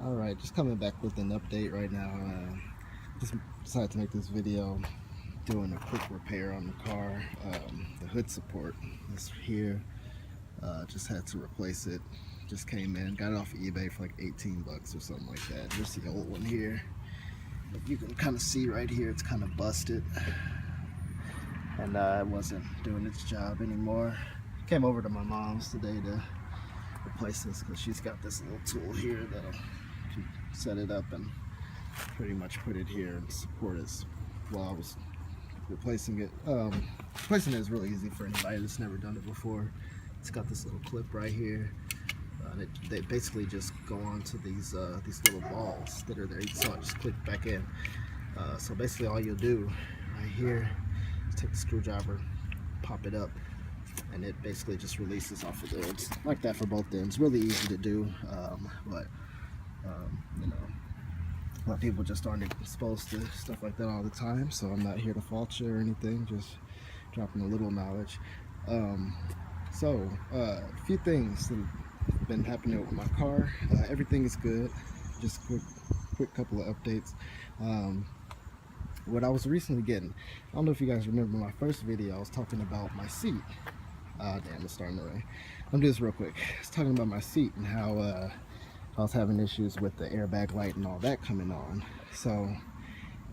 Alright, just coming back with an update right now. Just decided to make this video doing a quick repair on the car. The hood support is here. Just had to replace it. Just came in, got it off of eBay for like 18 bucks or something like that. Here's the old one here. You can kind of see right here, it's kind of busted. And it wasn't doing its job anymore. Came over to my mom's today to replace this because she's got this little tool here that'll set it up and pretty much put it here and support it while I was replacing it. Replacing it is really easy for anybody that's never done it before. It's got this little clip right here. They basically just go onto these little balls that are there. You saw it just click back in. So basically all you'll do right here is take the screwdriver, pop it up, and it basically just releases off of there. It's like that for both ends. Really easy to do, but you know, a lot of people just aren't exposed to stuff like that all the time, so I'm not here to fault you or anything, just dropping a little knowledge. A few things that have been happening with my car. Everything is good. Just quick couple of updates. What I was recently getting, I don't know if you guys remember my first video, I was talking about my seat. Damn, it's starting to rain. I'm doing this real quick. I was talking about my seat and how I was having issues with the airbag light and all that coming on. So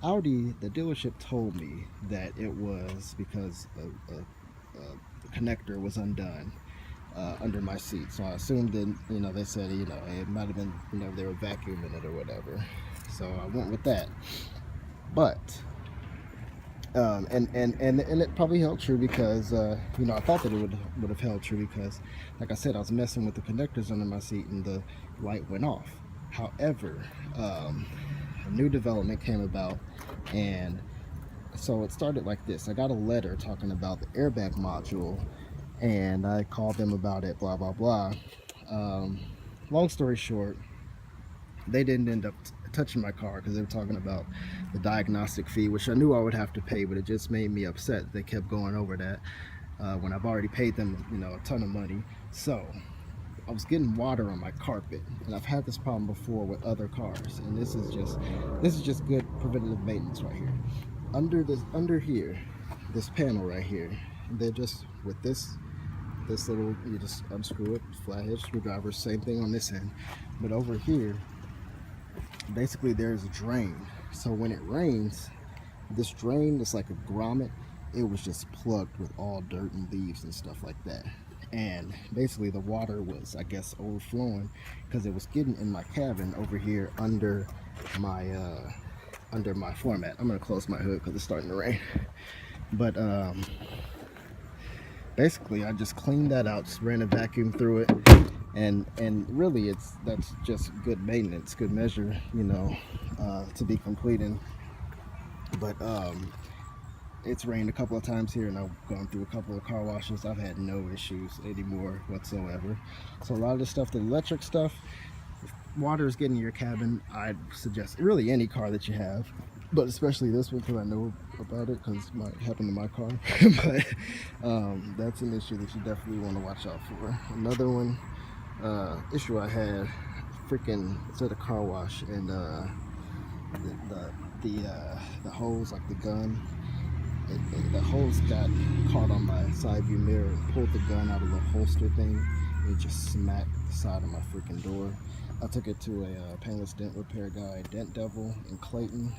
Audi, the dealership, told me that it was because the connector was undone under my seat. So I assumed that, you know, they said, you know, it might have been, you know, they were vacuuming it or whatever. So I went with that. But and it probably held true because you know, I thought that it would have held true because, like I said, I was messing with the connectors under my seat and the light went off. However, a new development came about, and so it started like this. I got a letter talking about the airbag module, and I called them about it, blah blah blah. Long story short, they didn't end up touching my car because they were talking about the diagnostic fee, which I knew I would have to pay, but it just made me upset. They kept going over that when I've already paid them, you know, a ton of money. So I was getting water on my carpet, and I've had this problem before with other cars, and this is just good preventative maintenance right here. Under here, this panel right here, they're just with this little, you just unscrew it, flathead screwdriver, same thing on this end, but over here basically there's a drain. So when it rains, this drain is like a grommet. It was just plugged with all dirt and leaves and stuff like that, and basically the water was, I guess, overflowing because it was getting in my cabin over here under my floor mat. I'm gonna close my hood because it's starting to rain. But basically I just cleaned that out, just ran a vacuum through it, and really that's just good maintenance, good measure, you know, to be completing. But it's rained a couple of times here, and I've gone through a couple of car washes. I've had no issues anymore whatsoever. So a lot of the stuff, the electric stuff, if water is getting in your cabin, I'd suggest really any car that you have, but especially this one because I know about it because it might happen to my car. But that's an issue that you definitely want to watch out for. Another one, issue I had, it's at a car wash, and the hose, like the gun, the hose got caught on my side view mirror and pulled the gun out of the holster thing, and it just smacked the side of my freaking door. I took it to a painless dent repair guy, Dent Devil in Clayton.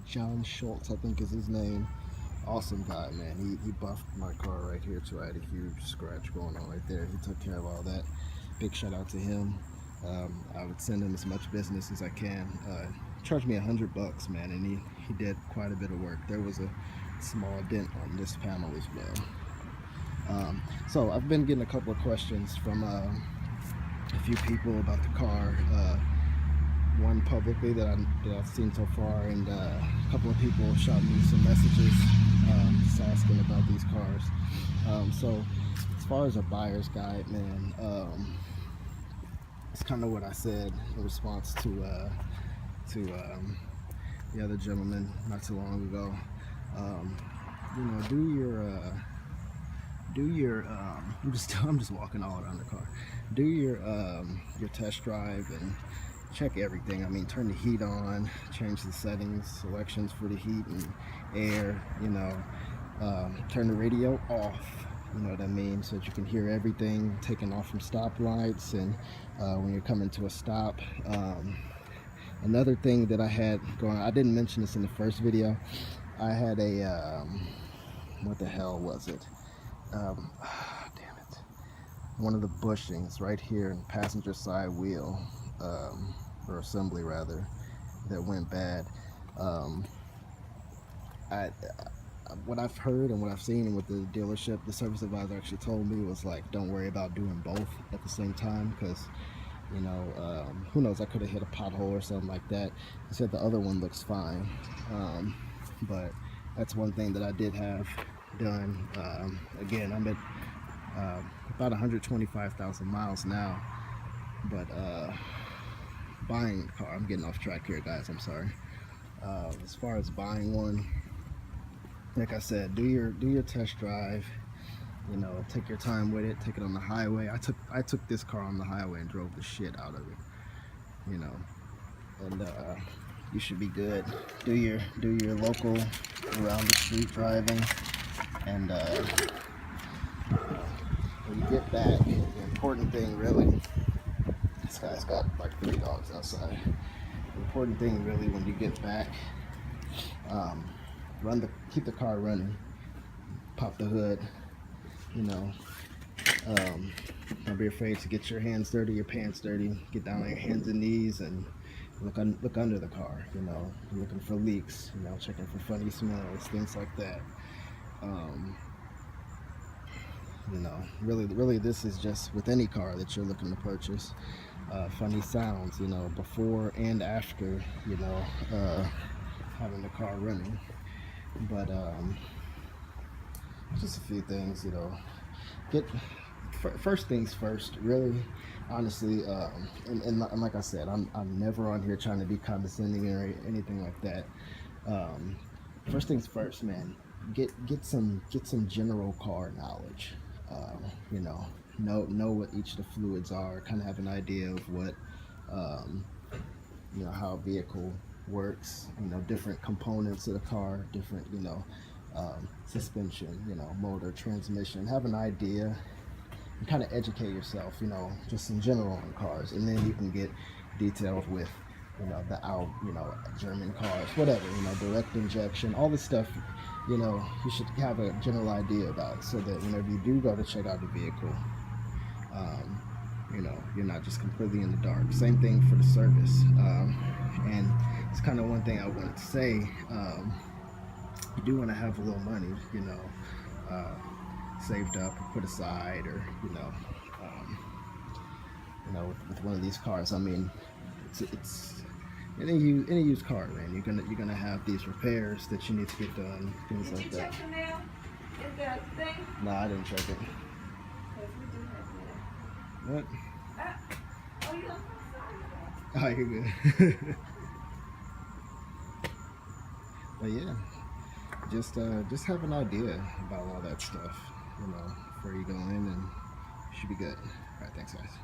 John Schultz, I think is his name. Awesome guy, man. He buffed my car right here too. I had a huge scratch going on right there. He took care of all that. Big shout out to him. I would send him as much business as I can. Charged me $100, man, and he did quite a bit of work. There was a small dent on this panel as well. So I've been getting a couple of questions from a few people about the car. One publicly that I've seen so far, and a couple of people shot me some messages just asking about these cars. So as far as a buyer's guide, man, it's kind of what I said in response to the other gentleman not too long ago. You know, do your I'm just walking all around the car. Do your test drive and check everything. I mean, turn the heat on, change the settings, selections for the heat and air, you know, turn the radio off, you know what I mean, so that you can hear everything, taking off from stoplights and when you're coming to a stop. Another thing that I had going on, I didn't mention this in the first video, I had a what the hell was it? Damn it. One of the bushings right here in the passenger side wheel, or assembly rather, that went bad. What I've heard and what I've seen and what the dealership, the service advisor actually told me was like, don't worry about doing both at the same time, because you know, who knows, I could have hit a pothole or something like that. He said the other one looks fine, but that's one thing that I did have done. Again, I'm at about 125,000 miles now, but buying a car, I'm getting off track here, guys, I'm sorry. As far as buying one, like I said, do your test drive, you know, take your time with it, take it on the highway. I took this car on the highway and drove the shit out of it, you know, and you should be good. Do your local around the street driving, and when you get back, the important thing really, this guy's got like 3 dogs outside. The important thing really when you get back, keep the car running, pop the hood, you know, don't be afraid to get your hands dirty, your pants dirty, get down on your hands and knees and look under the car, you know, looking for leaks, you know, checking for funny smells, things like that. You know, really this is just with any car that you're looking to purchase, funny sounds, you know, before and after, you know, having the car running. But just a few things, you know, first things first, really, honestly, and like I said, I'm never on here trying to be condescending or anything like that. First things first, man, get some general car knowledge. You know what each of the fluids are, kind of have an idea of what, you know, how a vehicle works, you know, different components of the car, different, you know, suspension, you know, motor, transmission, have an idea and kind of educate yourself, you know, just in general on cars, and then you can get detailed with, you know, you know, German cars, whatever, you know, direct injection, all this stuff, you know, you should have a general idea about it, so that whenever you do go to check out the vehicle, you know, you're not just completely in the dark. Same thing for the service. And it's kind of one thing I wanted to say. You do want to have a little money, you know, saved up or put aside, or you know, with one of these cars. I mean, it's any used car, man. You're gonna have these repairs that you need to get done, things like that. Did you check the mail? Is that thing? No, I didn't check it. What? Oh, you don't know. Oh, you're good. But yeah, just have an idea about all that stuff, you know, before you go in, and you should be good. All right, thanks, guys.